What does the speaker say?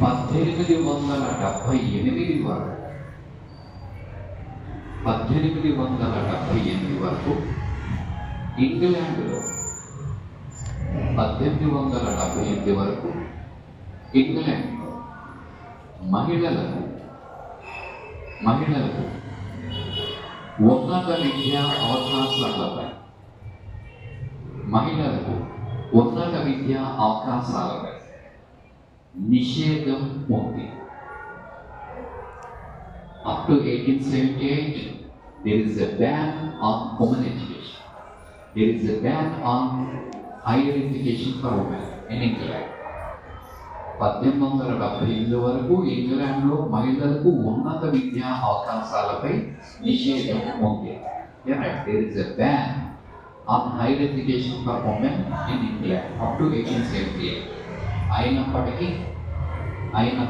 1878 వరకు 1878 వరకు ఇంగ్లాండ్లో 1878 వరకు ఇంగ్లాండ్లో మహిళలకు ఉన్నత విద్యా అవకాశాలపై నిషేధం ఉంది. Up to 1878, there is a ban on women education. There is a ban on higher education for women in England. 1878 వరకు ఇంగ్లాండ్లో మహిళలకు ఉన్నత విద్యా అవకాశాలపై నిషేధం ఉంది. There is a ban on higher education for women in England up to 1878. అయినప్పటికీ 18